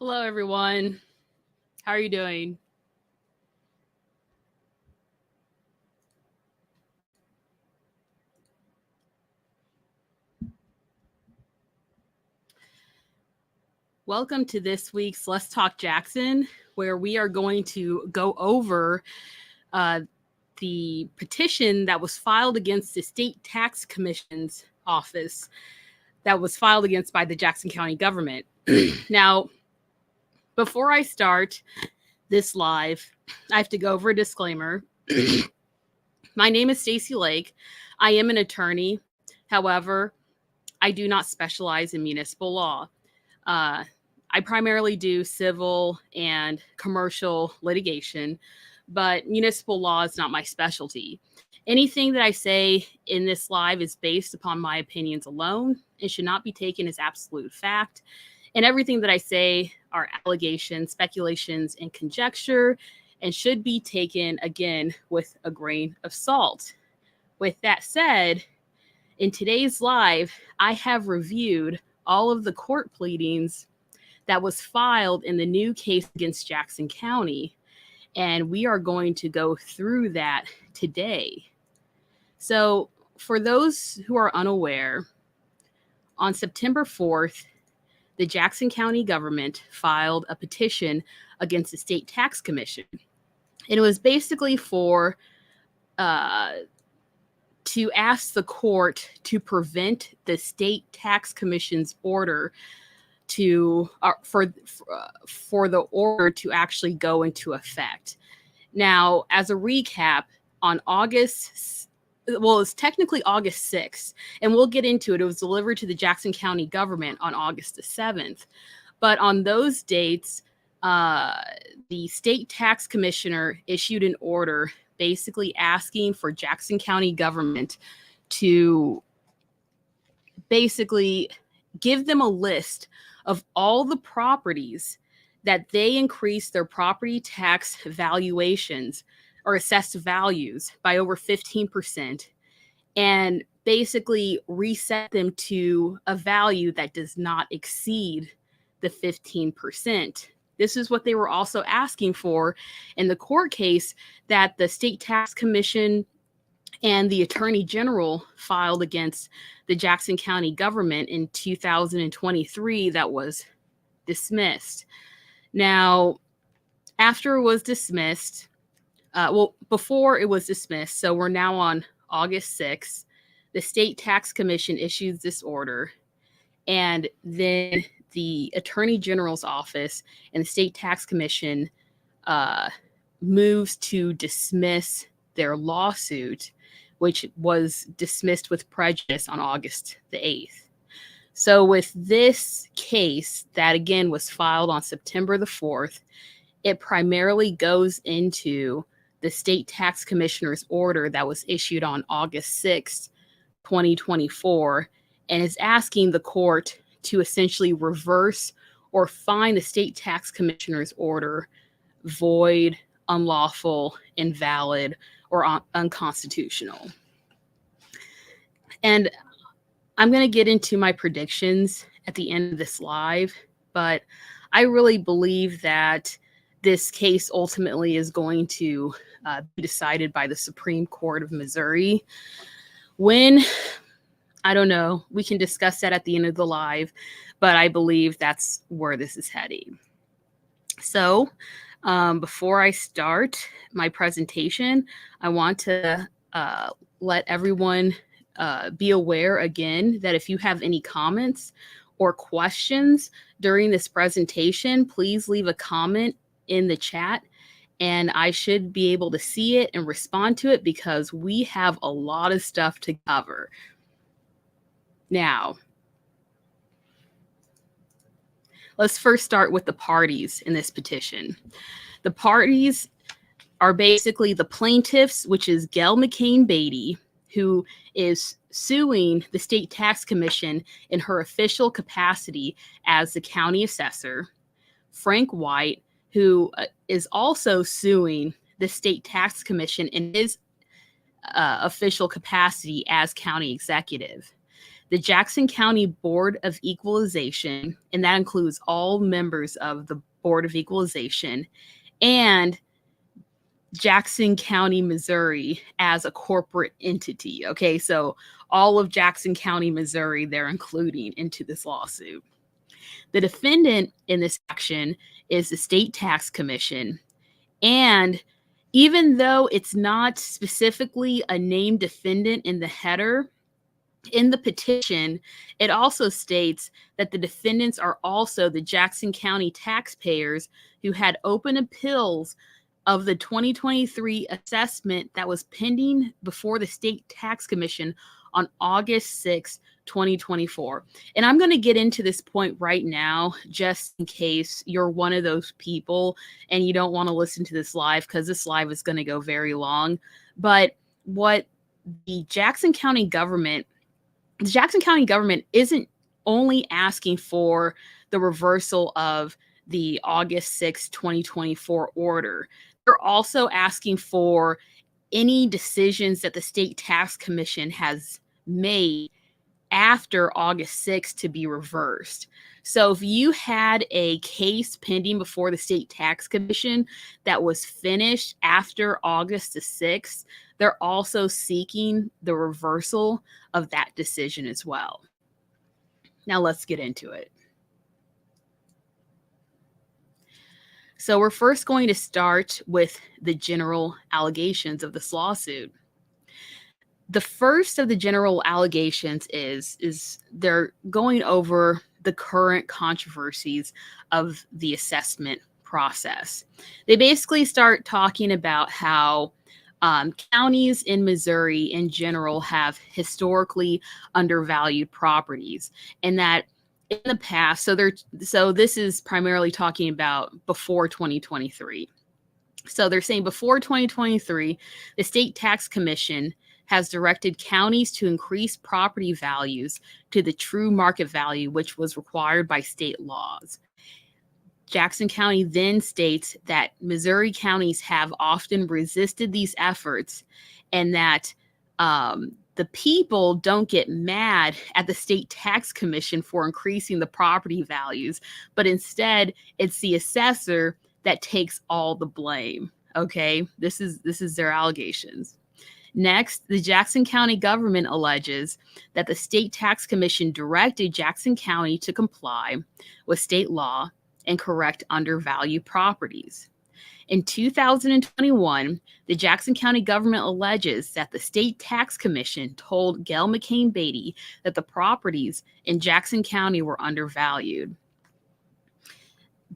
Hello, everyone. How are you doing? Welcome to this week's Let's Talk Jackson, where we are going to go over the petition that was filed against the State Tax Commission's office that was filed against by the Jackson County government. Now, before I start this live, I have to go over a disclaimer. My name is Stacy Lake. I am an attorney. However, I do not specialize in municipal law. I primarily do civil and commercial litigation, but municipal law is not my specialty. Anything that I say in this live is based upon my opinions alone and should not be taken as absolute fact. And everything that I say are allegations, speculations, and conjecture, and should be taken, again, with a grain of salt. With that said, in today's live, I have reviewed all of the court pleadings that was filed in the new case against Jackson County, and we are going to go through that today. So, for those who are unaware, on September 4th, the Jackson County government filed a petition against the State Tax Commission. And it was basically for to ask the court to prevent the State Tax Commission's order for the order to actually go into effect. Now, as a recap, on it's technically August 6th, and we'll get into it. It was delivered to the Jackson County government on August the 7th. But on those dates, the State Tax Commissioner issued an order basically asking for Jackson County government to basically give them a list of all the properties that they increased their property tax valuations or assessed values by over 15%, and basically reset them to a value that does not exceed the 15%. This is what they were also asking for in the court case that the State Tax Commission and the Attorney General filed against the Jackson County government in 2023 that was dismissed. Now, after it was dismissed, before it was dismissed, so we're now on August 6th, the State Tax Commission issues this order, and then the Attorney General's office and the State Tax Commission moves to dismiss their lawsuit, which was dismissed with prejudice on August the 8th. So with this case that, again, was filed on September the 4th, it primarily goes into the State Tax Commissioner's order that was issued on August 6th, 2024, and is asking the court to essentially reverse or find the State Tax Commissioner's order void, unlawful, invalid, or unconstitutional. And I'm going to get into my predictions at the end of this live, but I really believe that this case ultimately is going to be decided by the Supreme Court of Missouri. When, I don't know, we can discuss that at the end of the live, but I believe that's where this is heading. So, before I start my presentation, I want to let everyone be aware again that if you have any comments or questions during this presentation, please leave a comment in the chat and I should be able to see it and respond to it because we have a lot of stuff to cover. Now, let's first start with the parties in this petition. The parties are basically the plaintiffs, which is Gail McCain Beatty, who is suing the State Tax Commission in her official capacity as the county assessor, Frank White, who is also suing the State Tax Commission in his official capacity as county executive. the Jackson County Board of Equalization, and that includes all members of the Board of Equalization, and Jackson County, Missouri as a corporate entity. Okay, so all of Jackson County, Missouri, they're including into this lawsuit. The defendant in this action is the State Tax Commission. And even though it's not specifically a named defendant in the header, in the petition, it also states that the defendants are also the Jackson County taxpayers who had open appeals of the 2023 assessment that was pending before the State Tax Commission on August 6, 2024. And I'm going to get into this point right now, just in case you're one of those people and you don't want to listen to this live, because this live is going to go very long. But what the Jackson County government isn't only asking for the reversal of the August 6, 2024 order. They're also asking for any decisions that the State Tax Commission has made after August 6 to be reversed. So if you had a case pending before the State Tax Commission that was finished after August the 6th, they're also seeking the reversal of that decision as well. Now let's get into it. So we're first going to start with the general allegations of this lawsuit. The first of the general allegations is they're going over the current controversies of the assessment process. They basically start talking about how counties in Missouri in general have historically undervalued properties, and that in the past, so this is primarily talking about before 2023. So they're saying before 2023, the State Tax Commission has directed counties to increase property values to the true market value, which was required by state laws. Jackson County then states that Missouri counties have often resisted these efforts, and that the people don't get mad at the State Tax Commission for increasing the property values, but instead it's the assessor that takes all the blame. Okay, this is their allegations. Next, the Jackson County government alleges that the State Tax Commission directed Jackson County to comply with state law and correct undervalued properties. In 2021, the Jackson County government alleges that the State Tax Commission told Gail McCain Beatty that the properties in Jackson County were undervalued.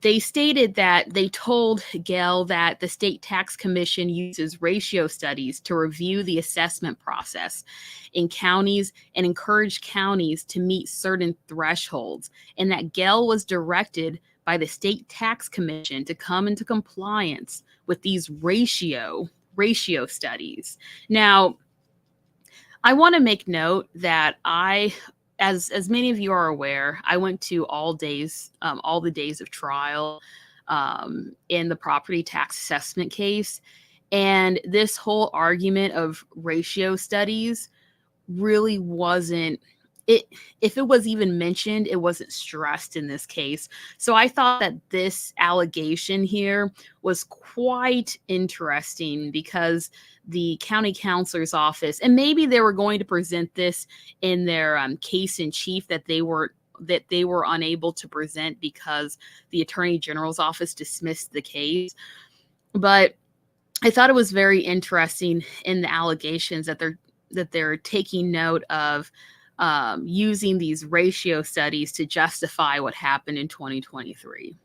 They stated that they told Gail that the State Tax Commission uses ratio studies to review the assessment process in counties and encourage counties to meet certain thresholds, and that Gail was directed by the State Tax Commission to come into compliance with these ratio studies. Now, I want to make note that as many of you are aware, I went to all the days of trial in the property tax assessment case. And this whole argument of ratio studies really wasn't, if it was even mentioned, it wasn't stressed in this case. So I thought that this allegation here was quite interesting, because the county counselor's office, and maybe they were going to present this in their case in chief that they were unable to present because the attorney general's office dismissed the case. But I thought it was very interesting in the allegations that they're taking note of using these ratio studies to justify what happened in 2023.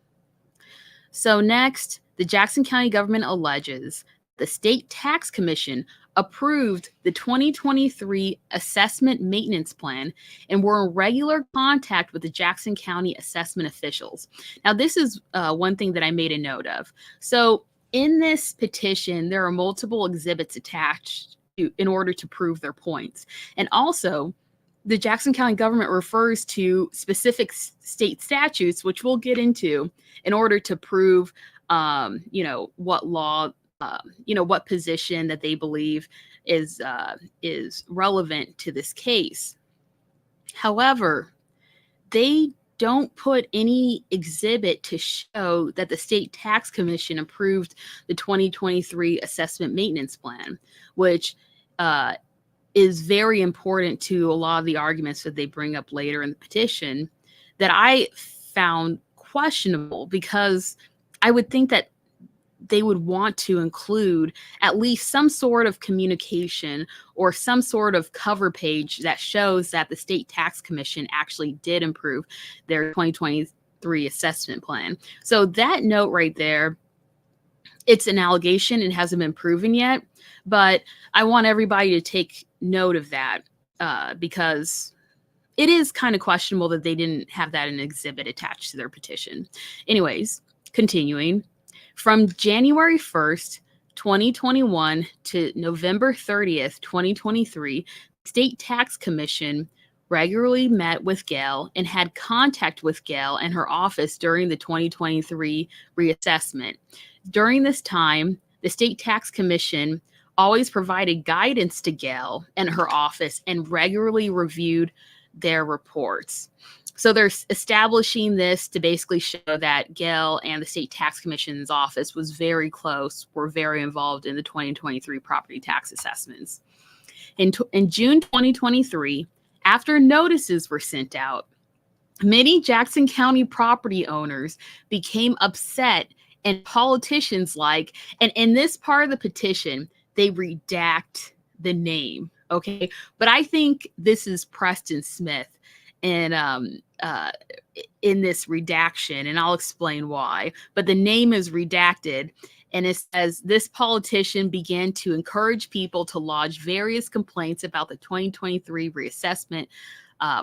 So next, the Jackson County government alleges the State Tax Commission approved the 2023 assessment maintenance plan and were in regular contact with the Jackson County assessment officials. Now, this is one thing that I made a note of. So in this petition, there are multiple exhibits attached in order to prove their points. And also, the Jackson County government refers to specific state statutes, which we'll get into, in order to prove, what law, what position that they believe is relevant to this case. However, they don't put any exhibit to show that the State Tax Commission approved the 2023 Assessment Maintenance Plan, which is very important to a lot of the arguments that they bring up later in the petition that I found questionable, because I would think that they would want to include at least some sort of communication or some sort of cover page that shows that the State Tax Commission actually did improve their 2023 assessment plan. So that note right there, it's an allegation. It hasn't been proven yet, but I want everybody to take note of that because it is kind of questionable that they didn't have that in an exhibit attached to their petition. Anyways, continuing. From January 1st, 2021 to November 30th, 2023, State Tax Commission regularly met with Gail and had contact with Gail and her office during the 2023 reassessment. During this time, the State Tax Commission always provided guidance to Gail and her office and regularly reviewed their reports. So they're establishing this to basically show that Gail and the State Tax Commission's office was very close, were very involved in the 2023 property tax assessments. In June 2023, after notices were sent out, many Jackson County property owners became upset, and politicians and in this part of the petition, they redact the name, okay? But I think this is Preston Smith in this redaction, and I'll explain why. But the name is redacted, and it says this politician began to encourage people to lodge various complaints about the 2023 reassessment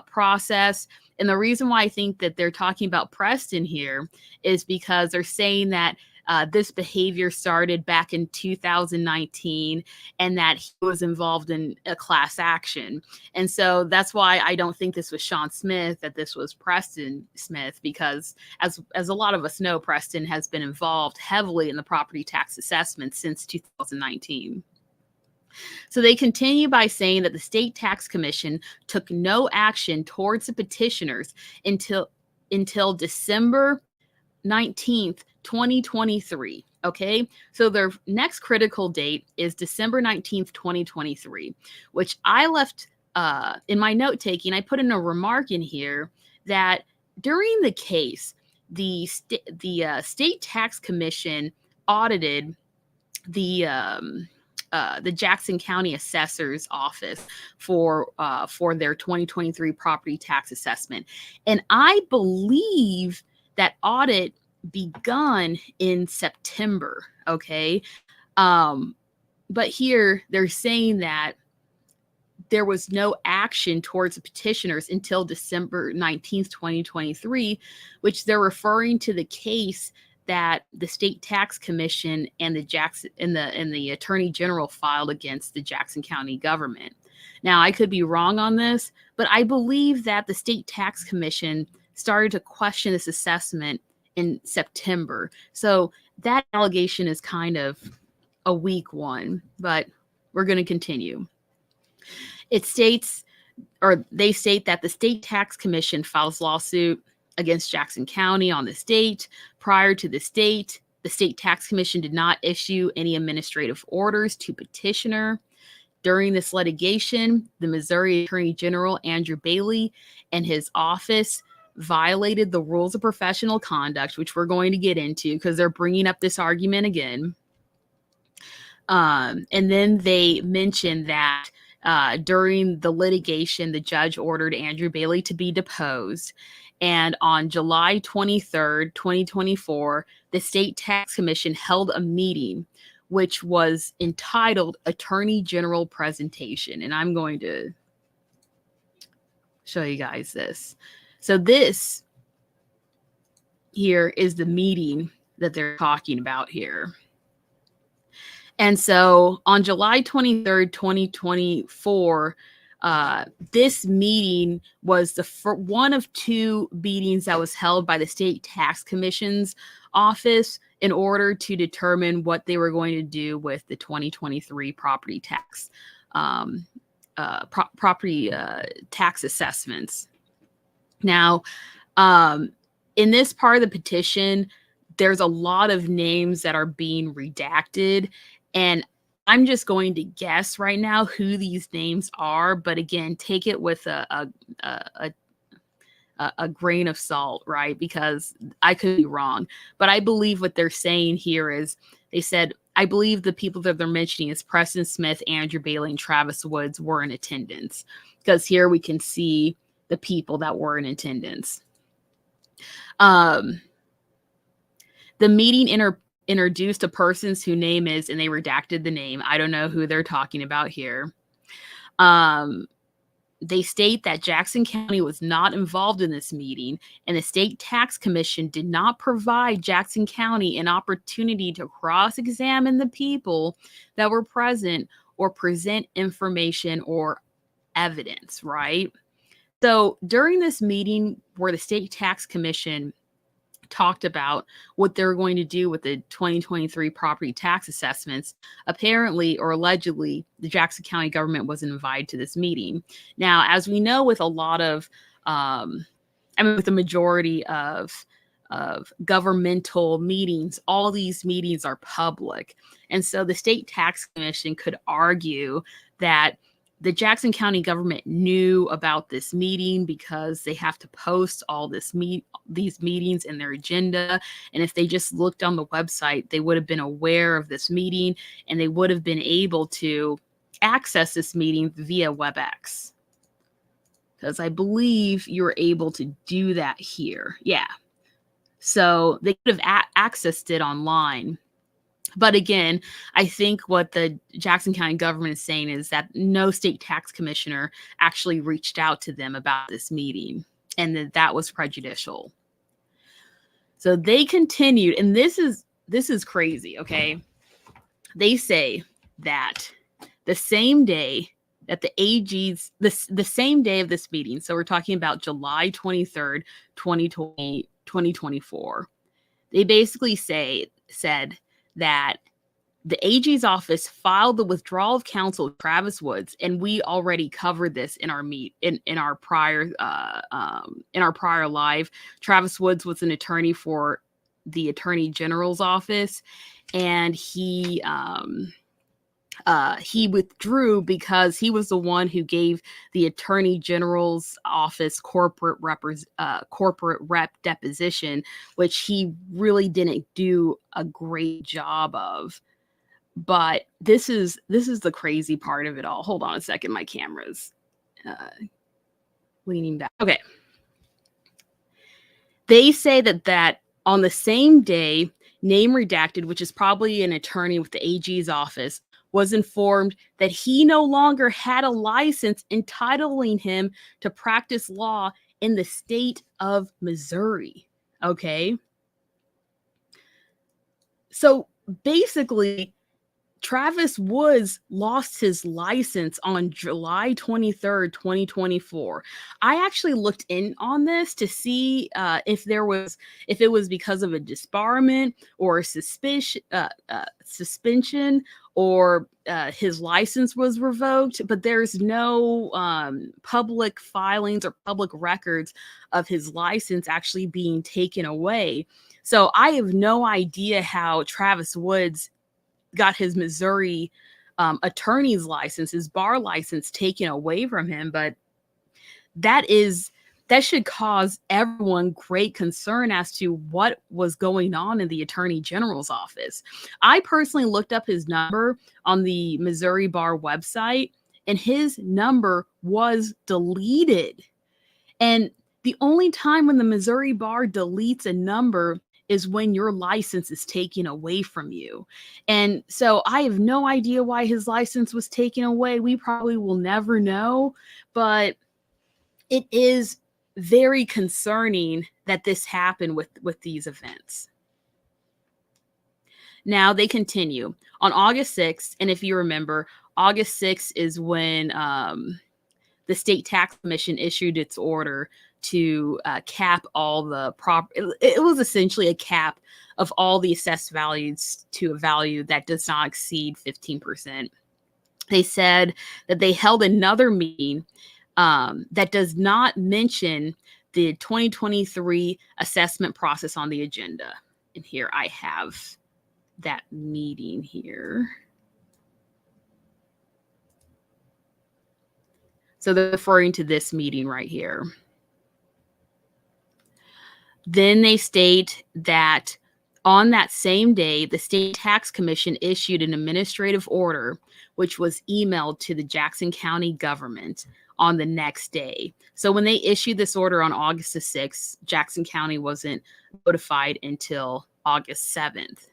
process. And the reason why I think that they're talking about Preston here is because they're saying that this behavior started back in 2019 and that he was involved in a class action. And so that's why I don't think this was Sean Smith, that this was Preston Smith, because as a lot of us know, Preston has been involved heavily in the property tax assessment since 2019. So they continue by saying that the State Tax Commission took no action towards the petitioners until December 19th, 2023. Okay, so their next critical date is December 19th, 2023, which I left in my note taking. I put in a remark in here that during the case, the State Tax Commission audited the Jackson County Assessor's Office for their 2023 property tax assessment, and I believe that audit begun in September. Okay, but here they're saying that there was no action towards the petitioners until December 19th, 2023, which they're referring to the case that the State Tax Commission and the Attorney General filed against the Jackson County government. Now, I could be wrong on this, but I believe that the State Tax Commission started to question this assessment in September. So that allegation is kind of a weak one, but we're going to continue. They state that the State Tax Commission files lawsuit against Jackson County on this date. Prior to this date, the State Tax Commission did not issue any administrative orders to petitioner. During this litigation, the Missouri Attorney General Andrew Bailey and his office violated the rules of professional conduct, which we're going to get into because they're bringing up this argument again. And then they mentioned that during the litigation, the judge ordered Andrew Bailey to be deposed. And on July 23rd, 2024, the State Tax Commission held a meeting which was entitled Attorney General Presentation. And I'm going to show you guys this. So this here is the meeting that they're talking about here. And so on July 23rd, 2024, this meeting was one of two meetings that was held by the State Tax Commission's office in order to determine what they were going to do with the 2023 property tax property tax assessments. Now, in this part of the petition, there's a lot of names that are being redacted, and I'm just going to guess right now who these names are. But again, take it with a grain of salt, right? Because I could be wrong. But I believe what they're saying here is they said, I believe the people that they're mentioning is Preston Smith, Andrew Bailey, and Travis Woods were in attendance. Because here we can see the people that were in attendance. The meeting introduced a person's whose name is, and they redacted the name. I don't know who they're talking about here. They state that Jackson County was not involved in this meeting, and the State Tax Commission did not provide Jackson County an opportunity to cross-examine the people that were present or present information or evidence, right? So during this meeting where the State Tax Commission talked about what they're going to do with the 2023 property tax assessments, apparently or allegedly, the Jackson County government wasn't invited to this meeting. Now, as we know, with a lot of, with the majority of governmental meetings, all these meetings are public. And so the State Tax Commission could argue that the Jackson County government knew about this meeting because they have to post all these meetings in their agenda. And if they just looked on the website, they would have been aware of this meeting and they would have been able to access this meeting via WebEx. Because I believe you're able to do that here. Yeah. So they could have accessed it online. But again, I think what the Jackson County government is saying is that no state tax commissioner actually reached out to them about this meeting and that was prejudicial. So they continued, and this is crazy, okay? They say that the same day that the AG's, the same day of this meeting, so we're talking about July 23rd, 2024, they basically said that the AG's office filed the withdrawal of counsel Travis Woods, and we already covered this in our in our prior live. Travis Woods was an attorney for the Attorney General's office, and he withdrew because he was the one who gave the Attorney General's office corporate rep deposition, which he really didn't do a great job of. But this is the crazy part of it all. Hold on a second, my camera's leaning back. Okay. They say that on the same day, name redacted, which is probably an attorney with the AG's office, was informed that he no longer had a license entitling him to practice law in the state of Missouri. Okay. So basically, Travis Woods lost his license on July 23rd, 2024. I actually looked in on this to see if it was because of a disbarment or a suspension or his license was revoked, but there's no public filings or public records of his license actually being taken away. So I have no idea how Travis Woods got his Missouri attorney's license, his bar license taken away from him. But that should cause everyone great concern as to what was going on in the Attorney General's office. I personally looked up his number on the Missouri Bar website, and his number was deleted. And the only time when the Missouri Bar deletes a number is when your license is taken away from you. And so I have no idea why his license was taken away. We probably will never know, but it is very concerning that this happened with these events. Now they continue on August 6th. And if you remember, August 6th is when the State Tax Commission issued its order to cap all the it was essentially a cap of all the assessed values to a value that does not exceed 15%. They said that they held another meeting that does not mention the 2023 assessment process on the agenda. And here I have that meeting here. So they're referring to this meeting right here. Then they state that on that same day, the State Tax Commission issued an administrative order, which was emailed to the Jackson County government on the next day. So when they issued this order on August the 6th, Jackson County wasn't notified until August 7th.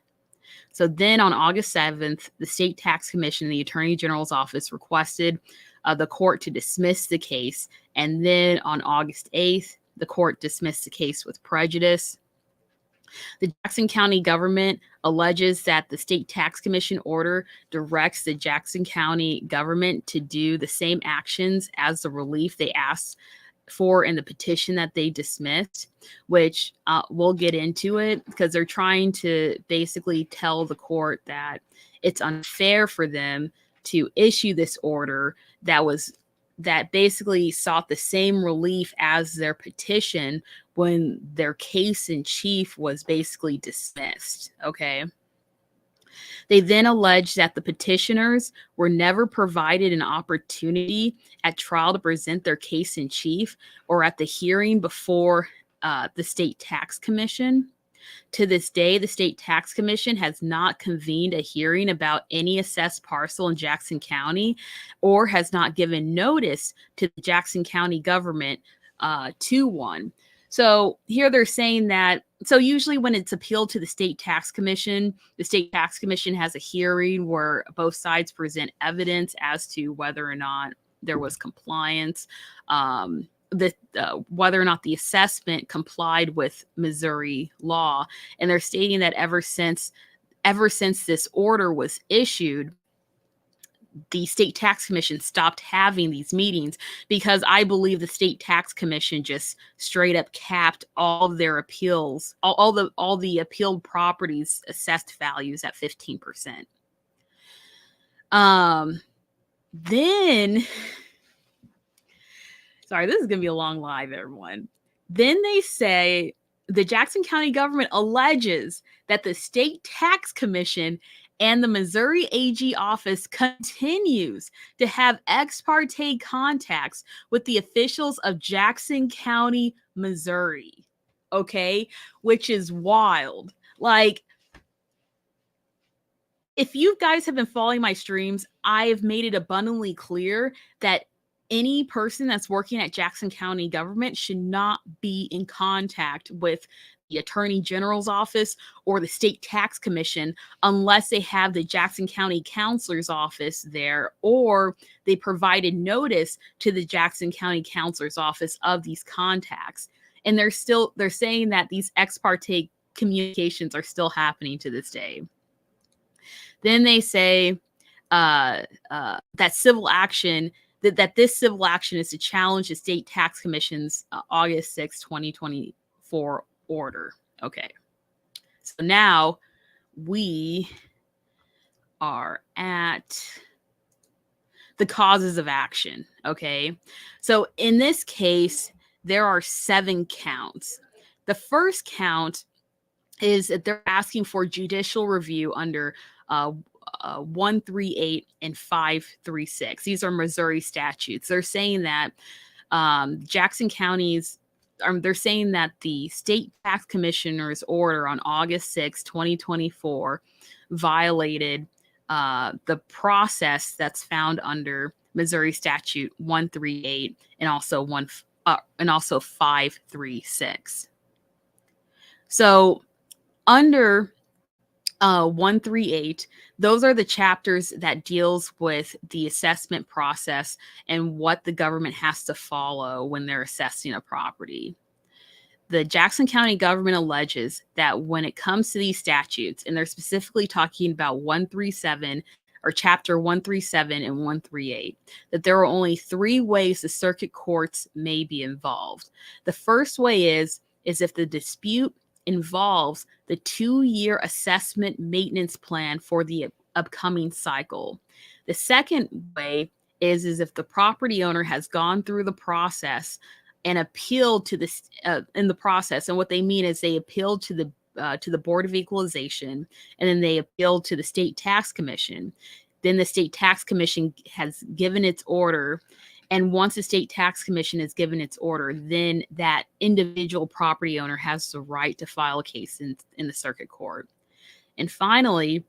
So then on August 7th, the State Tax Commission and the Attorney General's office requested the court to dismiss the case. And then on August 8th, the court dismissed the case with prejudice. The Jackson County government alleges that the State Tax Commission order directs the Jackson County government to do the same actions as the relief they asked for in the petition that they dismissed, which we'll get into it because they're trying to basically tell the court that it's unfair for them to issue this order that basically sought the same relief as their petition when their case in chief was basically dismissed. Okay. They then allege that the petitioners were never provided an opportunity at trial to present their case in chief or at the hearing before the State Tax Commission. To this day, the State Tax Commission has not convened a hearing about any assessed parcel in Jackson County or has not given notice to the Jackson County government to one. So here they're saying that, so usually when it's appealed to the State Tax Commission, the State Tax Commission has a hearing where both sides present evidence as to whether or not there was compliance, whether or not the assessment complied with Missouri law. And they're stating that ever since this order was issued, the State Tax Commission stopped having these meetings because I believe the State Tax Commission just straight up capped all of their appeals, all the appealed properties assessed values at 15%. Then, sorry, this is going to be a long live, everyone. Then they say the Jackson County government alleges that the State Tax Commission and the Missouri AG office continues to have ex parte contacts with the officials of Jackson County, Missouri. Okay, which is wild. Like, if you guys have been following my streams, I have made it abundantly clear that any person that's working at Jackson County government should not be in contact with the Attorney General's office or the State Tax Commission unless they have the Jackson County Counselor's office there or they provided notice to the Jackson County Counselor's office of these contacts. And they're saying that these ex parte communications are still happening to this day. Then they say that civil action, that this civil action is to challenge the State Tax Commission's August 6, 2024 order. Okay. So now we are at the causes of action. Okay. So in this case, there are 7 counts. The first count is that they're asking for judicial review under 138 and 536. These are Missouri statutes. They're saying that Jackson County's, they're saying that the State Tax Commissioner's order on August 6, 2024 violated the process that's found under Missouri Statute 138 and also 536. So under 138, those are the chapters that deals with the assessment process and what the government has to follow when they're assessing a property. The Jackson County government alleges that when it comes to these statutes, and they're specifically talking about 137 or chapter 137 and 138, that there are only 3 ways the circuit courts may be involved. The first way is if the dispute involves the 2-year assessment maintenance plan for the upcoming cycle. The second way is if the property owner has gone through the process and appealed to this in the process. And what they mean is they appealed to the Board of Equalization, and then they appealed to the State Tax Commission. Then the State Tax Commission has given its order. And once the State Tax Commission has given its order, then that individual property owner has the right to file a case in the circuit court. And finally,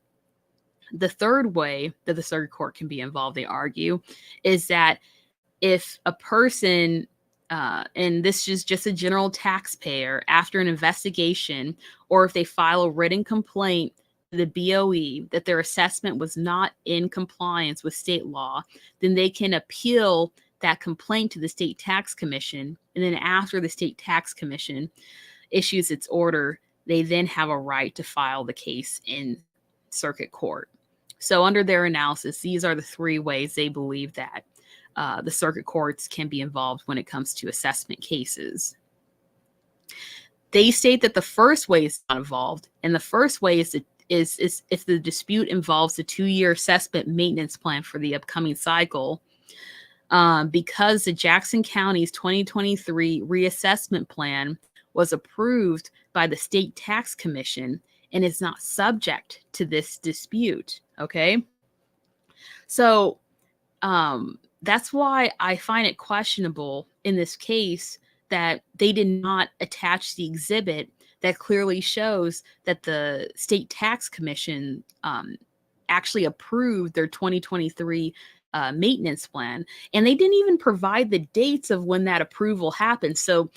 the third way that the circuit court can be involved, they argue, is that if a person, and this is just a general taxpayer, after an investigation, or if they file a written complaint to the BOE that their assessment was not in compliance with state law, then they can appeal that complaint to the State Tax Commission. And then after the State Tax Commission issues its order, they then have a right to file the case in circuit court. So under their analysis, these are the three ways they believe that the circuit courts can be involved when it comes to assessment cases. They state that the first way is not involved, and the first way is if the dispute involves a 2-year assessment maintenance plan for the upcoming cycle, because the Jackson County's 2023 reassessment plan was approved by the State Tax Commission and is not subject to this dispute. Okay. So that's why I find it questionable in this case that they did not attach the exhibit that clearly shows that the State Tax Commission actually approved their 2023 maintenance plan. And they didn't even provide the dates of when that approval happened. So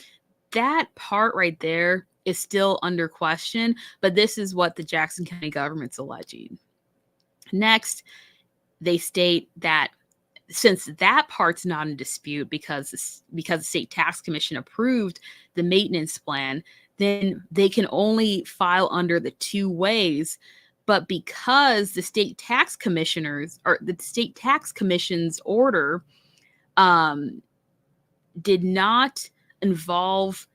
that part right there is still under question, but this is what the Jackson County government's alleging. Next, they state that since that part's not in dispute because the State Tax Commission approved the maintenance plan, then they can only file under the 2 ways. But because the State Tax Commissioners or the State Tax Commission's order did not involve,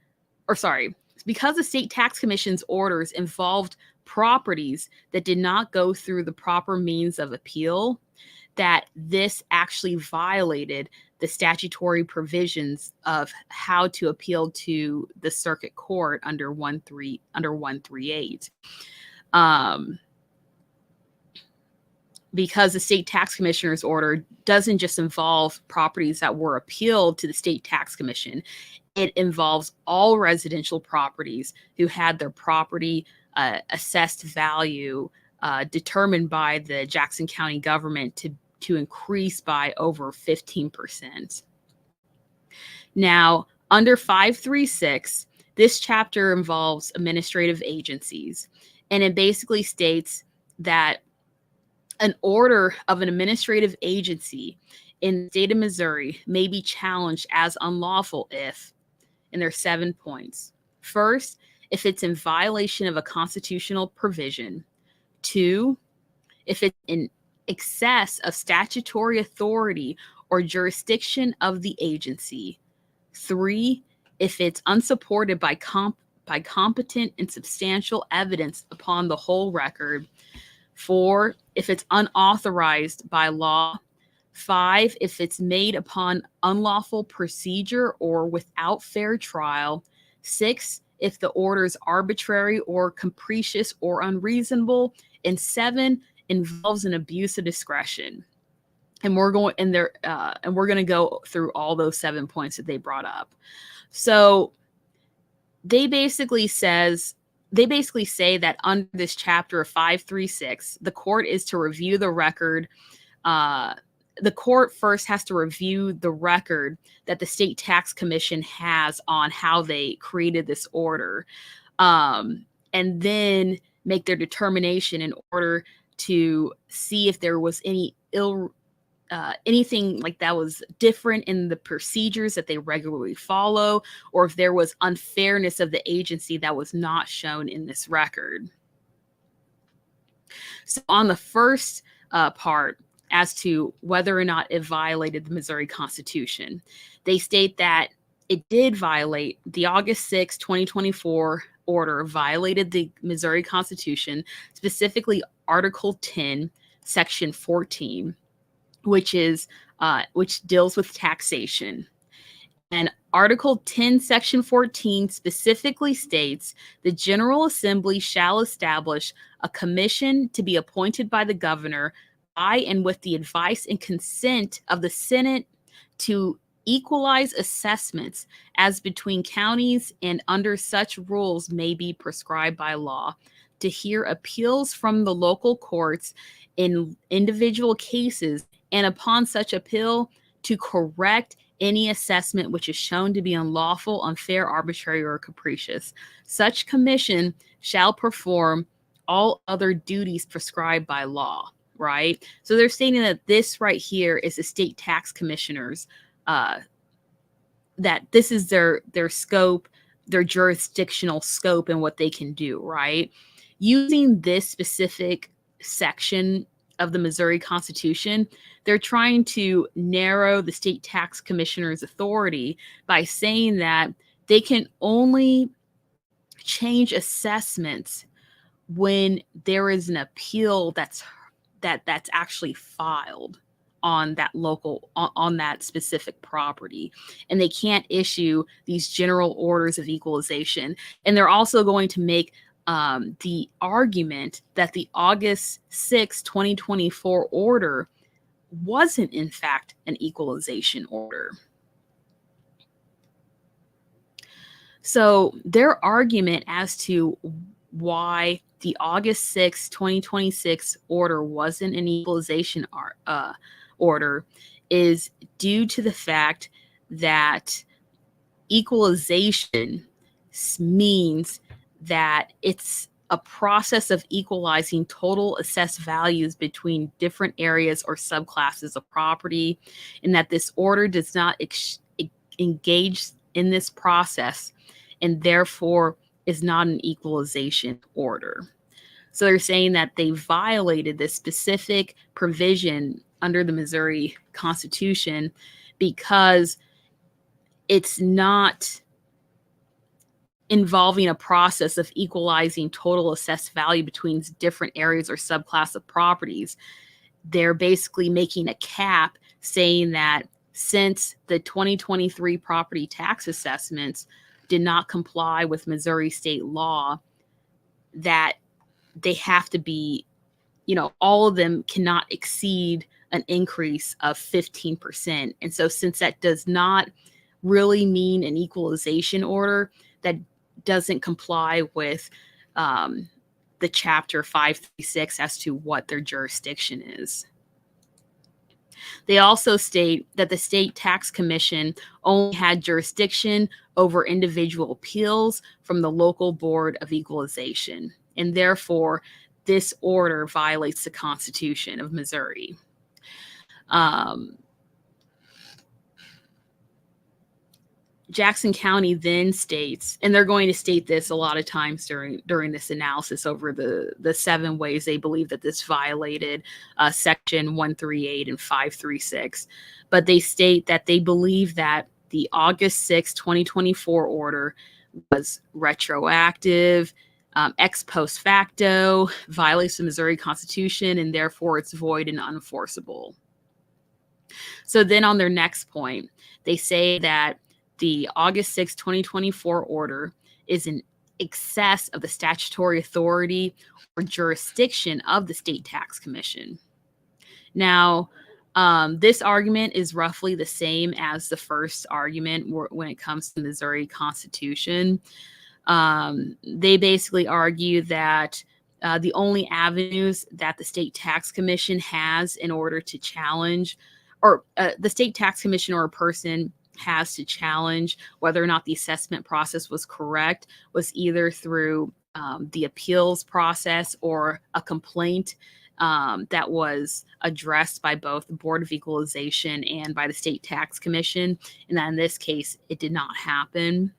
or sorry, because the State Tax Commission's orders involved properties that did not go through the proper means of appeal, that this actually violated the statutory provisions of how to appeal to the circuit court under 138. Because the State Tax Commissioner's order doesn't just involve properties that were appealed to the State Tax Commission, it involves all residential properties who had their property assessed value determined by the Jackson County government to increase by over 15%. Now, under 536, this chapter involves administrative agencies, and it basically states that an order of an administrative agency in the state of Missouri may be challenged as unlawful if, and there are 7 points. First, if it's in violation of a constitutional provision. 2, if it's in excess of statutory authority or jurisdiction of the agency. 3, if it's unsupported by competent and substantial evidence upon the whole record. 4, if it's unauthorized by law. 5, if it's made upon unlawful procedure or without fair trial. 6, if the order is arbitrary or capricious or unreasonable. And 7, involves an abuse of discretion. And we're going to go through all those 7 points that they brought up. So they basically say that under this chapter of 536, the court is to review the record. The court first has to review the record that the State Tax Commission has on how they created this order, and then make their determination in order to see if there was anything like that was different in the procedures that they regularly follow, or if there was unfairness of the agency that was not shown in this record. So on the first part, as to whether or not it violated the Missouri Constitution, they state that it did violate the August 6, 2024 order, violated the Missouri Constitution, specifically Article 10, Section 14, which deals with taxation. And Article 10, Section 14 specifically states the General Assembly shall establish a commission to be appointed by the governor by and with the advice and consent of the Senate to equalize assessments as between counties and under such rules may be prescribed by law, to hear appeals from the local courts in individual cases, and upon such appeal to correct any assessment which is shown to be unlawful, unfair, arbitrary, or capricious. Such commission shall perform all other duties prescribed by law, right? So they're stating that this right here is the state tax commissioners, that this is their scope, their jurisdictional scope and what they can do, right? Using this specific section of the Missouri Constitution, they're trying to narrow the state tax commissioner's authority by saying that they can only change assessments when there is an appeal that's actually filed on that local, on that specific property. And they can't issue these general orders of equalization. And they're also going to make the argument that the August 6, 2024 order wasn't in fact an equalization order. So their argument as to why the August 6, 2026 order wasn't an equalization order is due to the fact that equalization means that it's a process of equalizing total assessed values between different areas or subclasses of property, and that this order does not engage in this process and therefore is not an equalization order. So they're saying that they violated this specific provision under the Missouri Constitution because it's not involving a process of equalizing total assessed value between different areas or subclass of properties. They're basically making a cap saying that since the 2023 property tax assessments did not comply with Missouri state law, that they have to be, all of them cannot exceed an increase of 15%. And so since that does not really mean an equalization order, that doesn't comply with the Chapter 536 as to what their jurisdiction is. They also state that the State Tax Commission only had jurisdiction over individual appeals from the local Board of Equalization, and therefore this order violates the Constitution of Missouri. Jackson County then states, and they're going to state this a lot of times during this analysis over the 7 ways they believe that this violated Section 138 and 536, but they state that they believe that the August 6, 2024 order was retroactive, ex post facto, violates the Missouri Constitution, and therefore it's void and unenforceable. So then on their next point, they say that the August 6, 2024 order is in excess of the statutory authority or jurisdiction of the State Tax Commission. Now, this argument is roughly the same as the first argument when it comes to the Missouri Constitution. They basically argue that the only avenues that the State Tax Commission has in order to challenge, or the State Tax Commission or a person has to challenge whether or not the assessment process was correct, was either through the appeals process or a complaint that was addressed by both the Board of Equalization and by the State Tax Commission. And that in this case, it did not happen.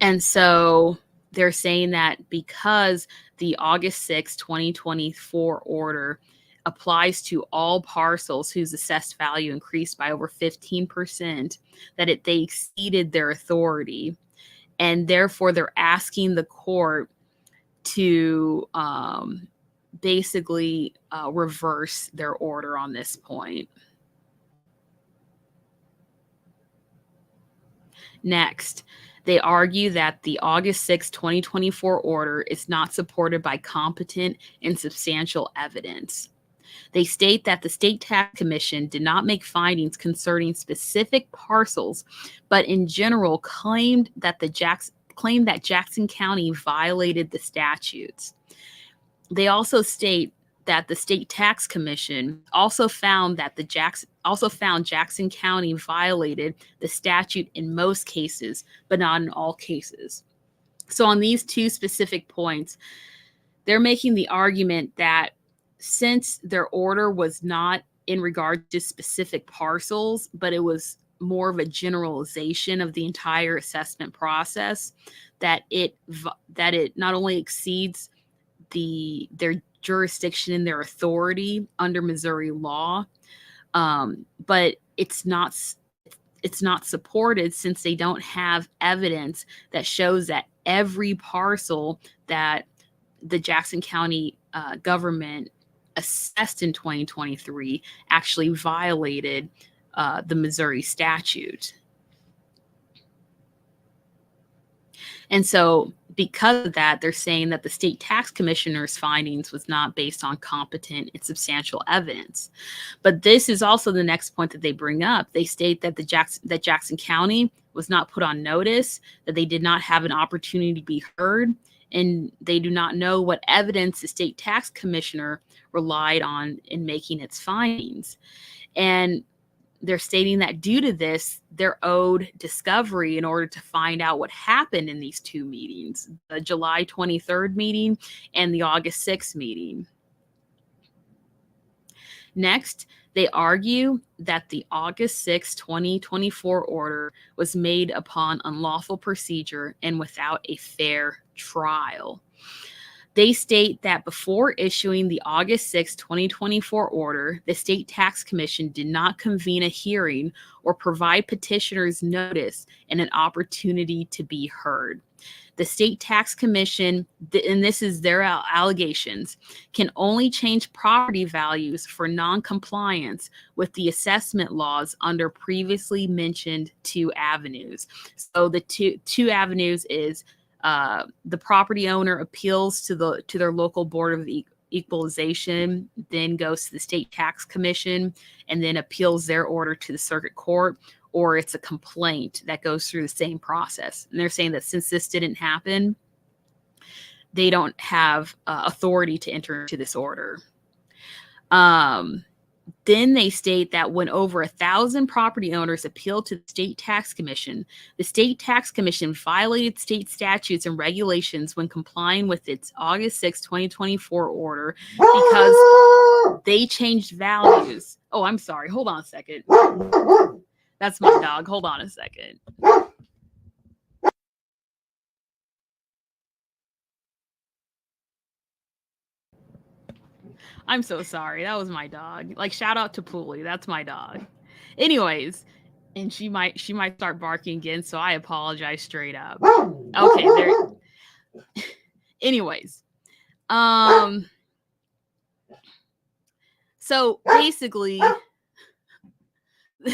And so they're saying that because the August 6, 2024 order applies to all parcels whose assessed value increased by over 15%, that they exceeded their authority. And therefore, they're asking the court to basically reverse their order on this point. Next, they argue that the August 6, 2024 order is not supported by competent and substantial evidence. They state that the State Tax Commission did not make findings concerning specific parcels, but in general claimed that Jackson County violated the statutes. They also state that the State Tax Commission also found Jackson County violated the statute in most cases, but not in all cases. So on these two specific points, they're making the argument that since their order was not in regard to specific parcels, but it was more of a generalization of the entire assessment process, that it not only exceeds their jurisdiction and their authority under Missouri law, but it's not supported since they don't have evidence that shows that every parcel that the Jackson County government assessed in 2023 actually violated the Missouri statute. And so because of that, they're saying that the State Tax Commissioner's findings was not based on competent and substantial evidence. But this is also the next point that they bring up. They state that that Jackson County was not put on notice, that they did not have an opportunity to be heard, and they do not know what evidence the State Tax Commissioner relied on in making its findings. And they're stating that due to this, they're owed discovery in order to find out what happened in these two meetings, the July 23rd meeting and the August 6th meeting. Next, they argue that the August 6, 2024 order was made upon unlawful procedure and without a fair trial. They state that before issuing the August 6, 2024 order, the State Tax Commission did not convene a hearing or provide petitioners notice and an opportunity to be heard. The State Tax Commission, and this is their allegations, can only change property values for non-compliance with the assessment laws under previously mentioned two avenues. So the two avenues is the property owner appeals to their local board of equalization, then goes to the State Tax Commission, and then appeals their order to the circuit court, or it's a complaint that goes through the same process. And they're saying that since this didn't happen, they don't have authority to enter into this order. Then they state that when over 1,000 property owners appealed to the State Tax Commission, the State Tax Commission violated state statutes and regulations when complying with its August 6, 2024 order because they changed values. Oh, I'm sorry. Hold on a second. That's my dog. Hold on a second. I'm so sorry. That was my dog. Like, shout out to Pooley. That's my dog. Anyways, and she might start barking again, so I apologize straight up. Okay, there. Anyways, so basically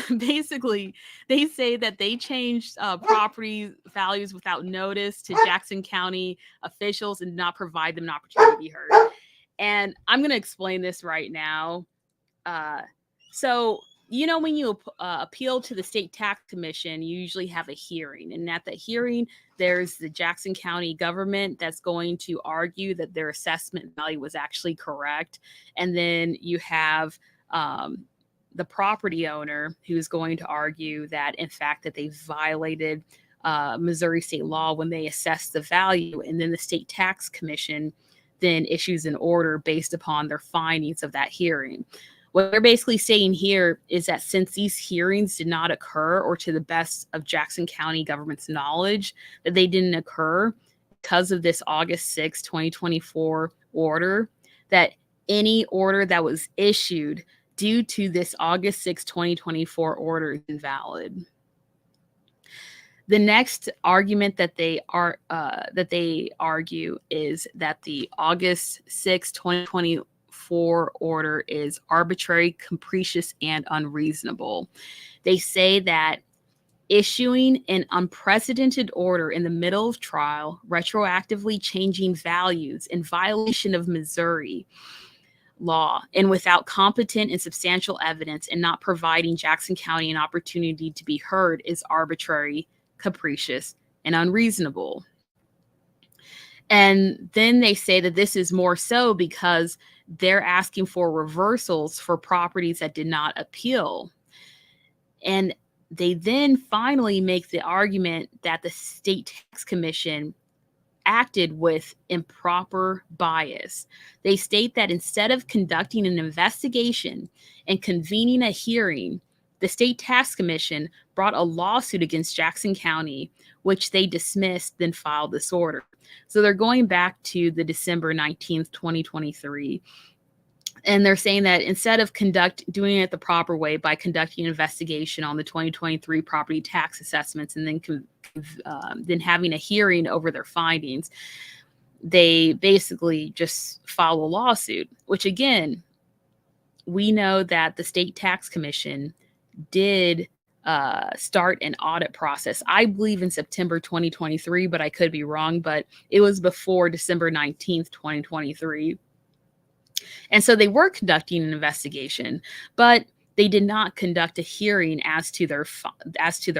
they say that they changed property values without notice to Jackson County officials and did not provide them an opportunity to be heard. And I'm going to explain this right now. So, you know, when you appeal to the State Tax Commission, you usually have a hearing. And at the hearing, there's the Jackson County government that's going to argue that their assessment value was actually correct. And then you have the property owner who's going to argue that, in fact, that they violated Missouri state law when they assessed the value. And then the State Tax Commission then issues an order based upon their findings of that hearing. What they're basically saying here is that since these hearings did not occur, or to the best of Jackson County government's knowledge, that they didn't occur because of this August 6, 2024 order, that any order that was issued due to this August 6, 2024 order is invalid. The next argument that they argue is that the August 6, 2024 order is arbitrary, capricious, and unreasonable. They say that issuing an unprecedented order in the middle of trial, retroactively changing values in violation of Missouri law and without competent and substantial evidence, and not providing Jackson County an opportunity to be heard is arbitrary, capricious, and unreasonable. And then they say that this is more so because they're asking for reversals for properties that did not appeal. And they then finally make the argument that the State Tax Commission acted with improper bias. They state that instead of conducting an investigation and convening a hearing, the State Tax Commission brought a lawsuit against Jackson County, which they dismissed, then filed this order. So they're going back to the December 19th, 2023. And they're saying that instead of doing it the proper way by conducting an investigation on the 2023 property tax assessments and then having a hearing over their findings, they basically just file a lawsuit, which again, we know that the State Tax Commission did start an audit process, I believe in September 2023, but I could be wrong, but it was before December 19th, 2023. And so they were conducting an investigation, but they did not conduct a hearing as to their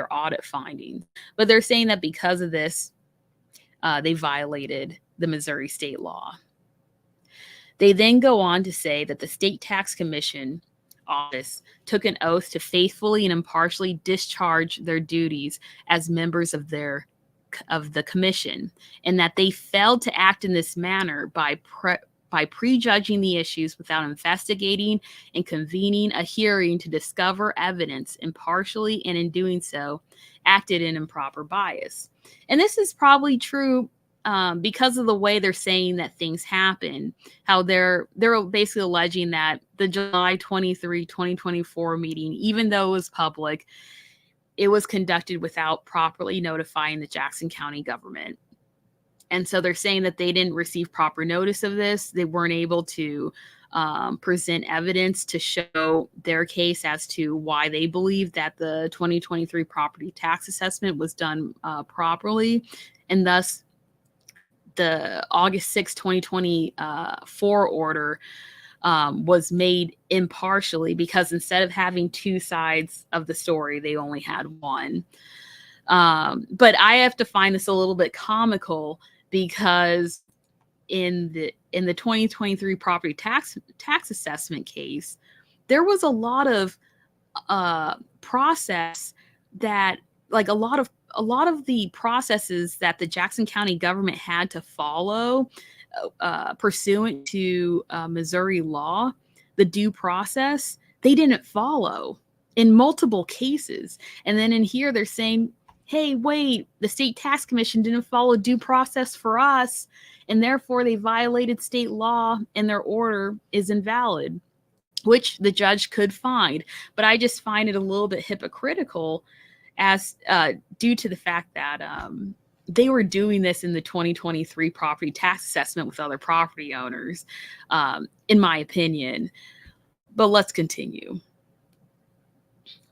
audit findings. But they're saying that because of this, they violated the Missouri state law. They then go on to say that the State Tax Commission office took an oath to faithfully and impartially discharge their duties as members of the commission, and that they failed to act in this manner by prejudging the issues without investigating and convening a hearing to discover evidence impartially, and in doing so, acted in improper bias. And this is probably true because of the way they're saying that things happen, how they're basically alleging that the July 23, 2024 meeting, even though it was public, it was conducted without properly notifying the Jackson County government. And so they're saying that they didn't receive proper notice of this. They weren't able to present evidence to show their case as to why they believe that the 2023 property tax assessment was done properly. And thus, the August 6, 2024 order was made impartially, because instead of having two sides of the story, they only had one. But I have to find this a little bit comical, because in the 2023 property tax assessment case, there was a lot of process that, like, a lot of the processes that the Jackson County government had to follow pursuant to Missouri law, the due process, they didn't follow in multiple cases. And then in here, they're saying, hey, wait, the State Tax Commission didn't follow due process for us, and therefore they violated state law and their order is invalid, which the judge could find. But I just find it a little bit hypocritical, as due to the fact that they were doing this in the 2023 property tax assessment with other property owners, in my opinion. But let's continue.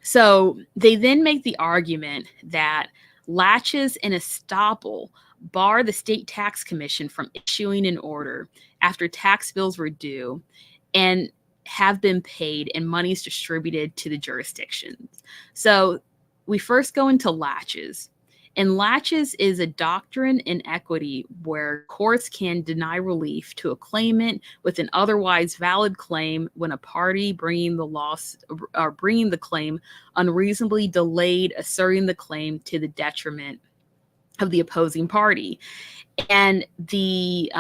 So they then make the argument that laches and estoppel bar the State Tax Commission from issuing an order after tax bills were due and have been paid and monies distributed to the jurisdictions. So we first go into laches. And laches is a doctrine in equity where courts can deny relief to a claimant with an otherwise valid claim when a party bringing the claim unreasonably delayed asserting the claim to the detriment of the opposing party. And the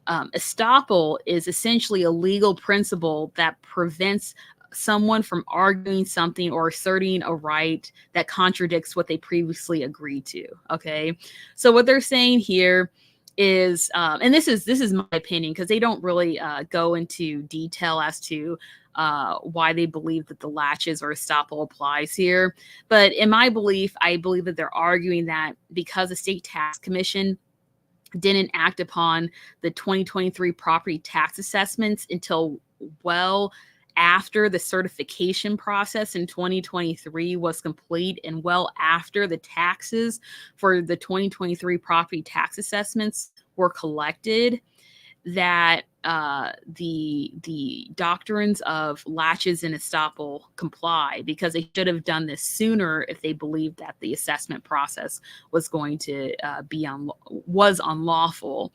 estoppel is essentially a legal principle that prevents someone from arguing something or asserting a right that contradicts what they previously agreed to. Okay, so what they're saying here is, and this is my opinion, because they don't really go into detail as to why they believe that the latches or estoppel applies here. But in my belief, I believe that they're arguing that because the State Tax Commission didn't act upon the 2023 property tax assessments until well after the certification process in 2023 was complete and well after the taxes for the 2023 property tax assessments were collected, that the doctrines of latches and estoppel comply, because they should have done this sooner if they believed that the assessment process was going to was unlawful.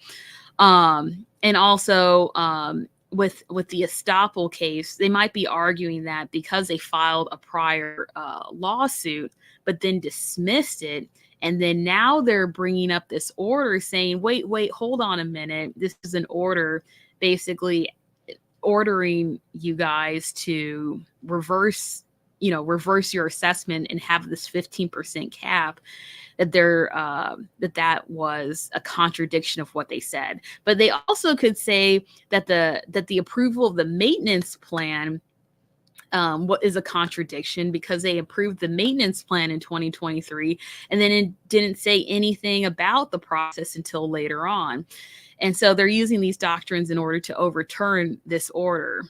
And also with the estoppel case, they might be arguing that because they filed a prior lawsuit but then dismissed it, and then now they're bringing up this order saying, wait, hold on a minute. This is an order basically ordering you guys to reverse your assessment and have this 15% cap, that was a contradiction of what they said. But they also could say that the approval of the maintenance plan what is a contradiction, because they approved the maintenance plan in 2023 and then it didn't say anything about the process until later on. And so they're using these doctrines in order to overturn this order.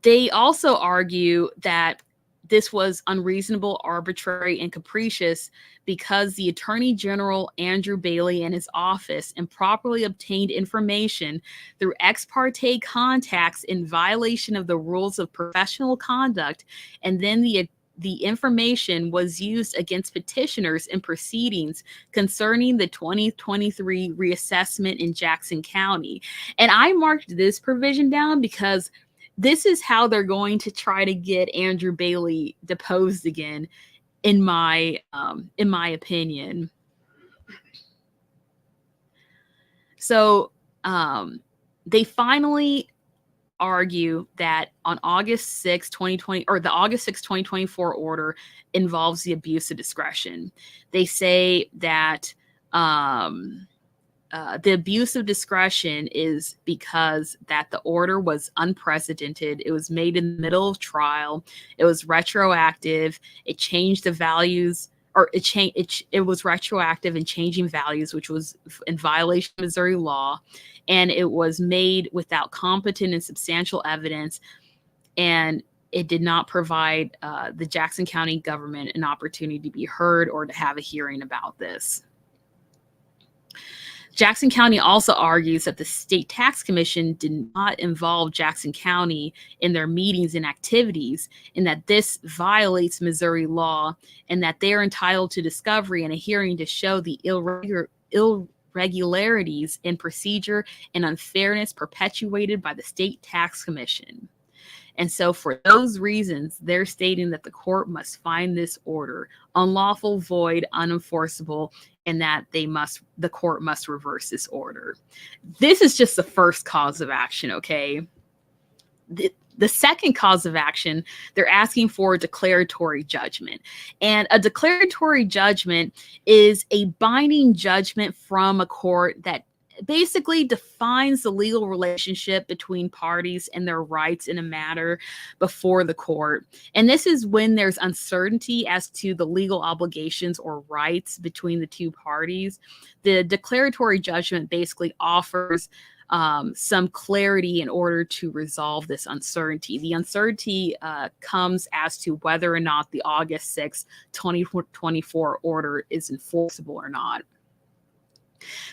They also argue that this was unreasonable, arbitrary, and capricious because the Attorney General Andrew Bailey and his office improperly obtained information through ex parte contacts in violation of the rules of professional conduct, and then the information was used against petitioners in proceedings concerning the 2023 reassessment in Jackson County. And I marked this provision down because this is how they're going to try to get Andrew Bailey deposed again, in my opinion. So they finally argue that on August 6, 2020, or the August 6, 2024 order involves the abuse of discretion. They say that the abuse of discretion is because that the order was unprecedented. It was made in the middle of trial. It was retroactive. It changed the values, or it was retroactive in changing values, which was in violation of Missouri law. And it was made without competent and substantial evidence. And it did not provide the Jackson County government an opportunity to be heard or to have a hearing about this. Jackson County also argues that the State Tax Commission did not involve Jackson County in their meetings and activities, and that this violates Missouri law, and that they are entitled to discovery and a hearing to show the irregularities in procedure and unfairness perpetuated by the State Tax Commission. And so for those reasons, they're stating that the court must find this order unlawful, void, unenforceable, and that the court must reverse this order. This is just the first cause of action, okay? The second cause of action, they're asking for a declaratory judgment. And a declaratory judgment is a binding judgment from a court that basically defines the legal relationship between parties and their rights in a matter before the court. And this is when there's uncertainty as to the legal obligations or rights between the two parties. The declaratory judgment basically offers some clarity in order to resolve this uncertainty. The uncertainty comes as to whether or not the August 6, 2024 order is enforceable or not.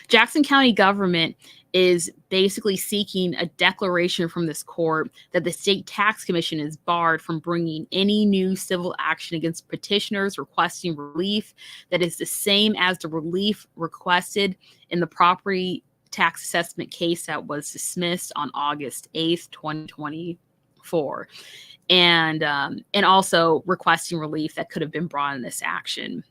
Jackson County government is basically seeking a declaration from this court that the State Tax Commission is barred from bringing any new civil action against petitioners requesting relief that is the same as the relief requested in the property tax assessment case that was dismissed on August 8th, 2024, and also requesting relief that could have been brought in this action.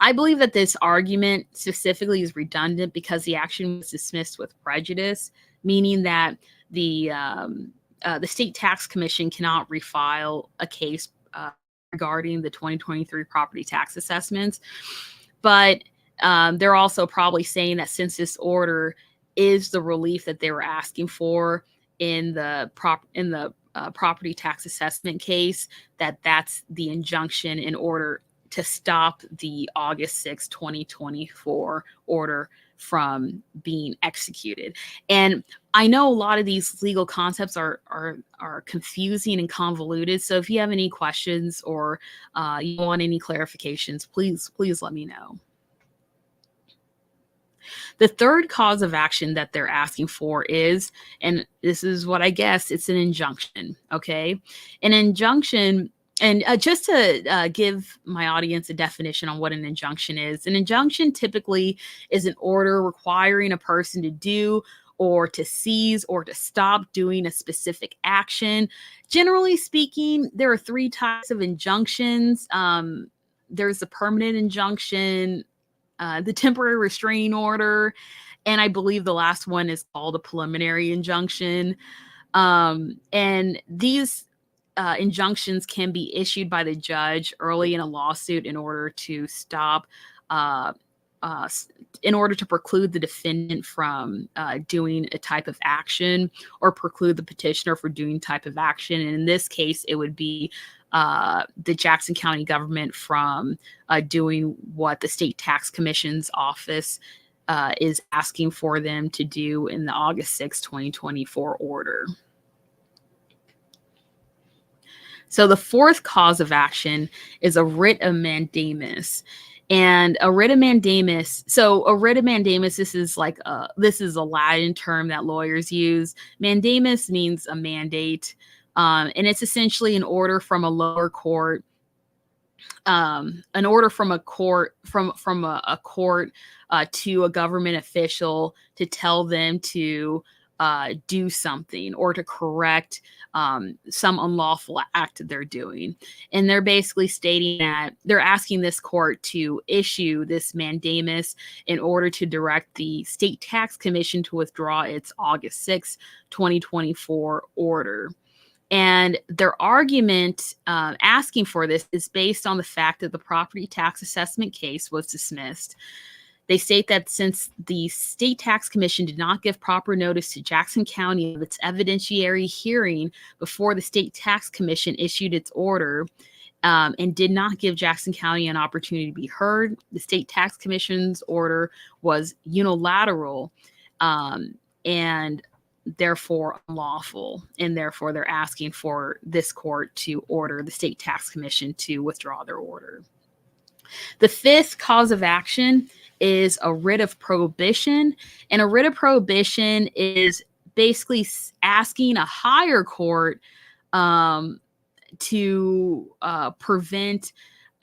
I believe that this argument specifically is redundant because the action was dismissed with prejudice, meaning that the State Tax Commission cannot refile a case regarding the 2023 property tax assessments. But they're also probably saying that since this order is the relief that they were asking for in the property tax assessment case, that's the injunction in order to stop the August 6, 2024 order from being executed. And I know a lot of these legal concepts are confusing and convoluted. So if you have any questions or you want any clarifications, please let me know. The third cause of action that they're asking for is, and this is what I guess, it's an injunction. Okay, an injunction. And just to give my audience a definition on what an injunction is, an injunction typically is an order requiring a person to do or to cease or to stop doing a specific action. Generally speaking, there are three types of injunctions. There's the permanent injunction, the temporary restraining order, and I believe the last one is called a preliminary injunction. And these injunctions can be issued by the judge early in a lawsuit in order to stop, in order to preclude the defendant from doing a type of action or preclude the petitioner for doing type of action. And in this case, it would be the Jackson County government from doing what the State Tax Commission's office is asking for them to do in the August 6, 2024 order. So the fourth cause of action is a writ of mandamus. And a writ of mandamus, so a writ of mandamus, this is a Latin term that lawyers use. Mandamus means a mandate, and it's essentially an order from a lower court, an order from a court to a government official to tell them to do something or to correct some unlawful act that they're doing. And they're basically stating that they're asking this court to issue this mandamus in order to direct the State Tax Commission to withdraw its August 6, 2024 order. And their argument asking for this is based on the fact that the property tax assessment case was dismissed. They state that since the State Tax Commission did not give proper notice to Jackson County of its evidentiary hearing before the State Tax Commission issued its order, and did not give Jackson County an opportunity to be heard, the State Tax Commission's order was unilateral and therefore unlawful. And therefore, they're asking for this court to order the State Tax Commission to withdraw their order. The fifth cause of action is a writ of prohibition. And a writ of prohibition is basically asking a higher court to prevent,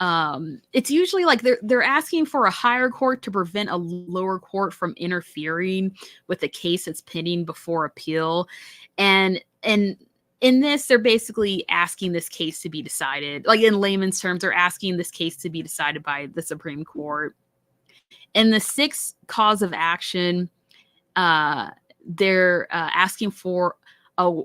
it's usually like they're asking for a higher court to prevent a lower court from interfering with a case that's pending before appeal. And in this, they're basically asking this case to be decided, like in layman's terms, they're asking this case to be decided by the Supreme Court. And the sixth cause of action, they're asking for a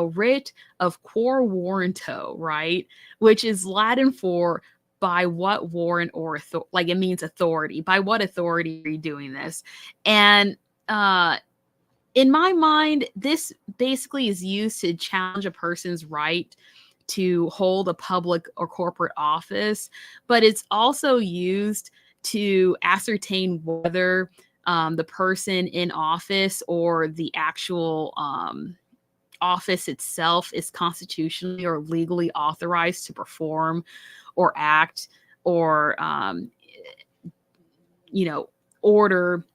writ of quo warranto, right? Which is Latin for by what warrant or like it means authority. By what authority are you doing this? And in my mind, this basically is used to challenge a person's right to hold a public or corporate office, but it's also used to ascertain whether the person in office or the actual office itself is constitutionally or legally authorized to perform or act or, order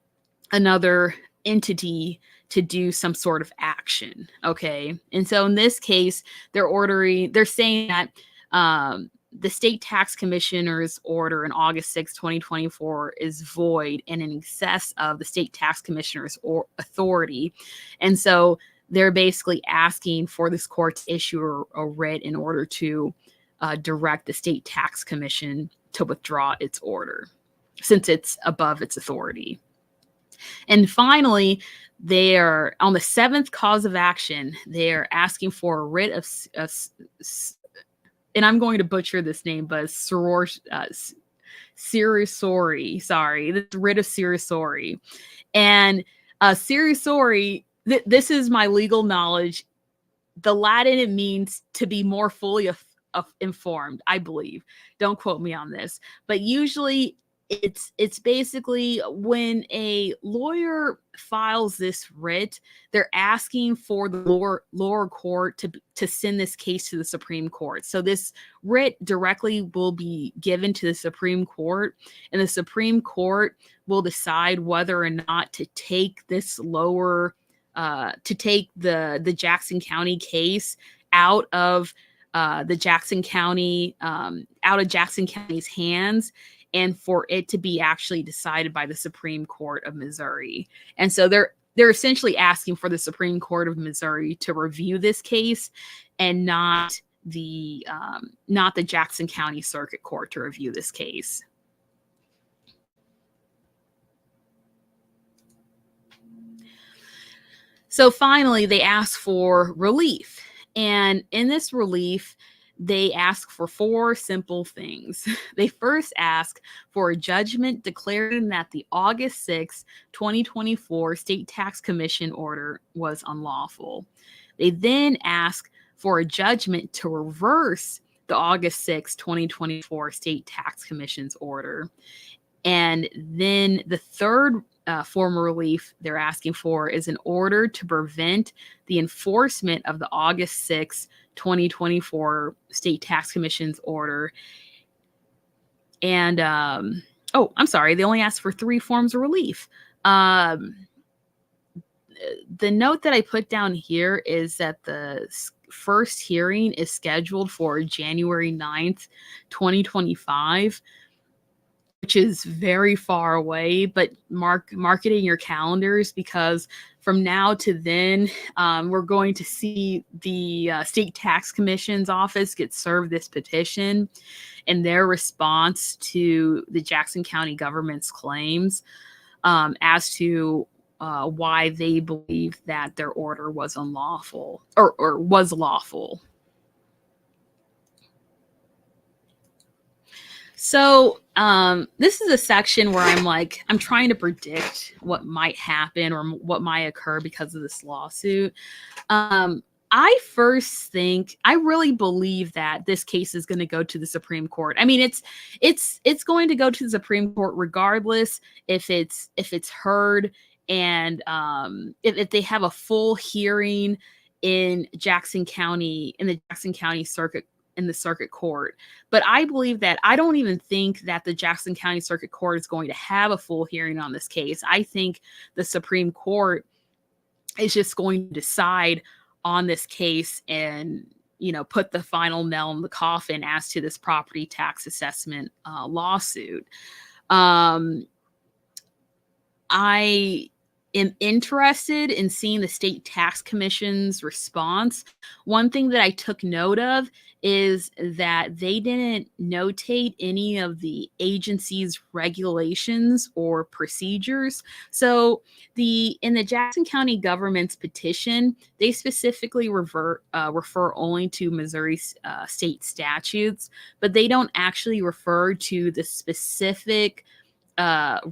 another entity to do some sort of action. Okay. And so in this case, they're saying that the State Tax Commissioner's order in August 6, 2024 is void and in excess of the State Tax Commissioner's authority. And so they're basically asking for this court to issue a writ in order to direct the State Tax Commission to withdraw its order, since it's above its authority. And finally, they are on the seventh cause of action. They're asking for a writ of and I'm going to butcher this name, but certiorari, sorry, the writ of certiorari. And Certiorari, this is my legal knowledge. The Latin, it means to be more fully informed, I believe. Don't quote me on this. But usually it's basically when a lawyer files this writ, they're asking for the lower court to send this case to the Supreme Court. So this writ directly will be given to the Supreme Court, and the Supreme Court will decide whether or not to take this to take the Jackson County case out of Jackson County's hands, and for it to be actually decided by the Supreme Court of Missouri. And so they're essentially asking for the Supreme Court of Missouri to review this case, and not the Jackson County Circuit Court to review this case. So finally, they ask for relief. And in this relief, they ask for 4 simple things. They first ask for a judgment declaring that the August 6, 2024 State Tax Commission order was unlawful. They then ask for a judgment to reverse the August 6, 2024 State Tax Commission's order. And then the third form of relief they're asking for is an order to prevent the enforcement of the August 6, 2024 State Tax Commission's order. And, I'm sorry, they only asked for 3 forms of relief. The note that I put down here is that the first hearing is scheduled for January 9th, 2025. Which is very far away, but marketing your calendars, because from now to then, we're going to see the State Tax Commission's office get served this petition and their response to the Jackson County government's claims as to why they believe that their order was unlawful or was lawful. So this is a section where I'm trying to predict what might happen or what might occur because of this lawsuit. I really believe that this case is going to go to the Supreme Court. I mean, it's going to go to the Supreme Court regardless if it's heard, and if they have a full hearing in the Jackson County Circuit, in the circuit court. But I believe that I don't even think that the Jackson County Circuit Court is going to have a full hearing on this case. I think the Supreme Court is just going to decide on this case and, put the final nail in the coffin as to this property tax assessment lawsuit. I am interested in seeing the State Tax Commission's response. One thing that I took note of is that they didn't notate any of the agency's regulations or procedures. So in the Jackson County government's petition, they specifically refer only to Missouri state statutes, but they don't actually refer to the specific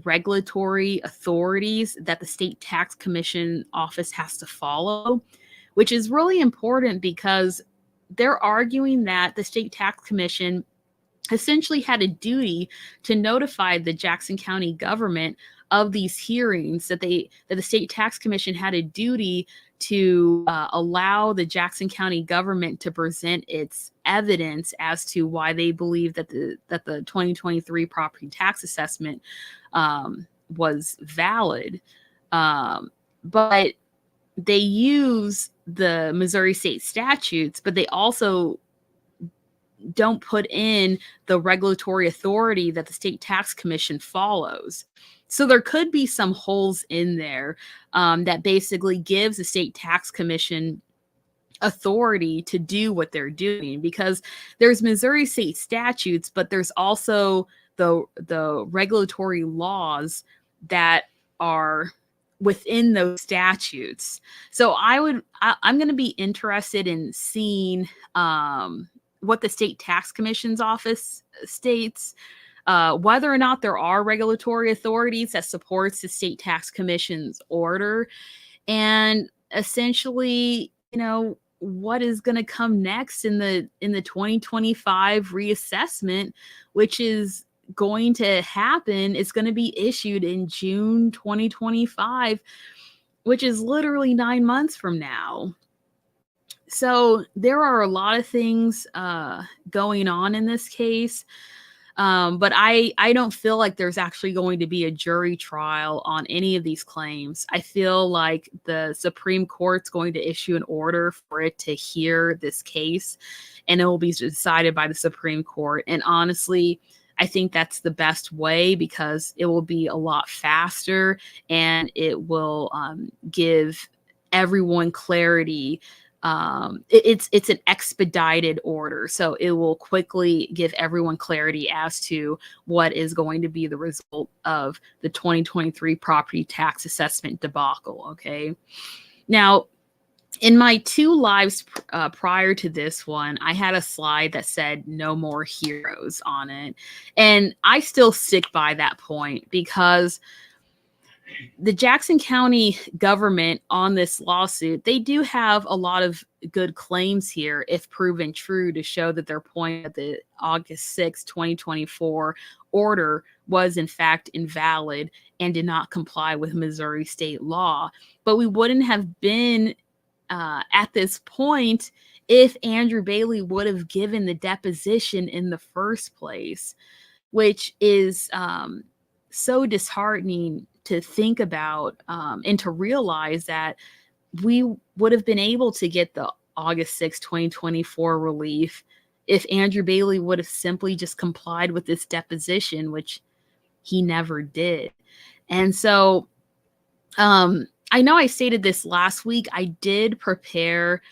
regulatory authorities that the State Tax Commission office has to follow, which is really important because they're arguing that the State Tax Commission essentially had a duty to notify the Jackson County government of these hearings, that the State Tax Commission had a duty to allow the Jackson County government to present its evidence as to why they believe that the 2023 property tax assessment was valid. But they use the Missouri state statutes, but they also don't put in the regulatory authority that the State Tax Commission follows. So there could be some holes in there that basically gives the State Tax Commission authority to do what they're doing, because there's Missouri state statutes, but there's also the regulatory laws that are within those statutes. So I'm going to be interested in seeing what the State Tax Commission's office states whether or not there are regulatory authorities that supports the state tax commission's order, and essentially, what is going to come next in the 2025 reassessment, which is going to happen. It's going to be issued in June 2025, which is literally 9 months from now. So there are a lot of things going on in this case. But I don't feel like there's actually going to be a jury trial on any of these claims. I feel like the Supreme Court's going to issue an order for it to hear this case, and it will be decided by the Supreme Court. And honestly, I think that's the best way, because it will be a lot faster, and it will give everyone clarity. It's an expedited order, so it will quickly give everyone clarity as to what is going to be the result of the 2023 property tax assessment debacle. Okay, now in my 2 lives prior to this one, I had a slide that said "no more heroes" on it, and I still stick by that point, because the Jackson County government on this lawsuit, they do have a lot of good claims here, if proven true, to show that their point at the August 6, 2024 order was in fact invalid and did not comply with Missouri state law. But we wouldn't have been at this point if Andrew Bailey would have given the deposition in the first place, which is so disheartening to think about, and to realize that we would have been able to get the August 6, 2024 relief if Andrew Bailey would have simply just complied with this deposition, which he never did. And so I know I stated this last week. I did prepare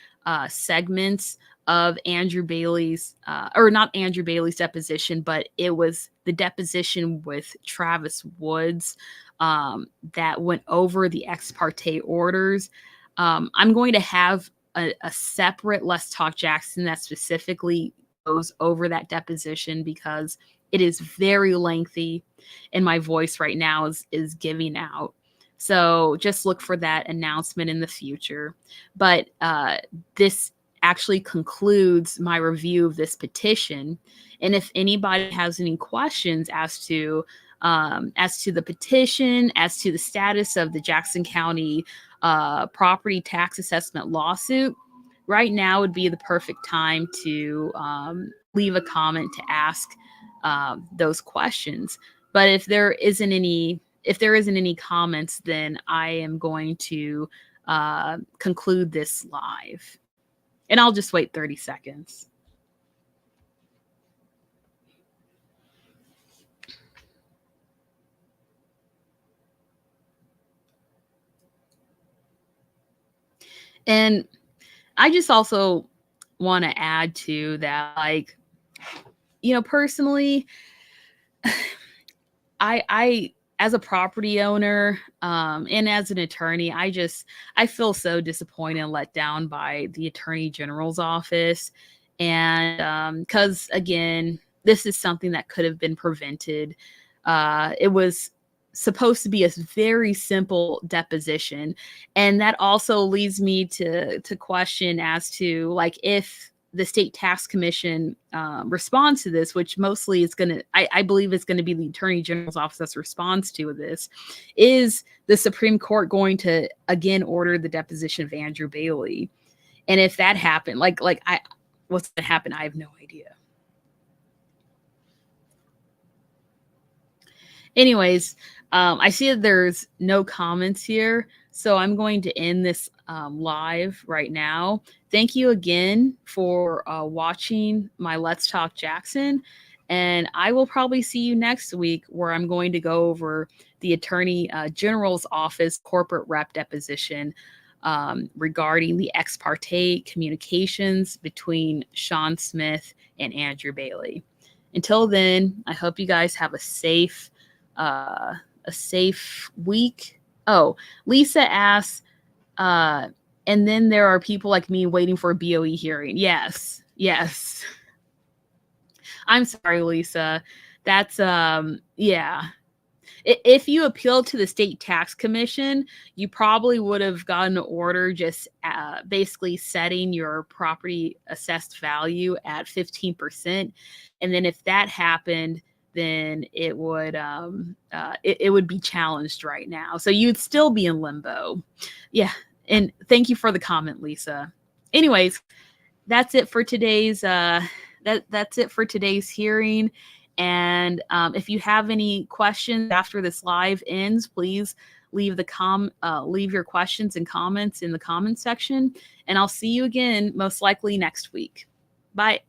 segments of Andrew Bailey's, or not Andrew Bailey's deposition, but it was the deposition with Travis Woods that went over the ex parte orders. I'm going to have a separate Let's Talk Jackson that specifically goes over that deposition, because it is very lengthy and my voice right now is giving out. So just look for that announcement in the future. But this actually concludes my review of this petition. And if anybody has any questions as to the petition, as to the status of the Jackson County property tax assessment lawsuit, right now would be the perfect time to leave a comment to ask those questions. But if there isn't any comments, then I am going to conclude this live. And I'll just wait 30 seconds. And I just also want to add to that, like, personally, I as a property owner and as an attorney, I feel so disappointed and let down by the Attorney General's office. And because, again, this is something that could have been prevented. It was supposed to be a very simple deposition. And that also leads me to question as to, like, if the state tax commission responds to this, which mostly is going to, I believe it's going to be the Attorney General's office's response to this, is the Supreme Court going to again order the deposition of Andrew Bailey? And if that happened, what's going to happen? I have no idea. Anyways, I see that there's no comments here, so I'm going to end this live right now. Thank you again for watching my Let's Talk Jackson, and I will probably see you next week, where I'm going to go over the Attorney General's office corporate rep deposition regarding the ex parte communications between Sean Smith and Andrew Bailey. Until then, I hope you guys have a safe week. Oh, Lisa asks, and then there are people like me waiting for a BOE hearing. Yes. I'm sorry, Lisa. That's yeah. If you appealed to the state tax commission, you probably would have gotten an order just basically setting your property assessed value at 15%. And then if that happened, then it would it would be challenged right now. So you'd still be in limbo. Yeah. And thank you for the comment, Lisa. Anyways, that's it for today's that's it for today's hearing. And if you have any questions after this live ends, please leave leave your questions and comments in the comments section. And I'll see you again most likely next week. Bye.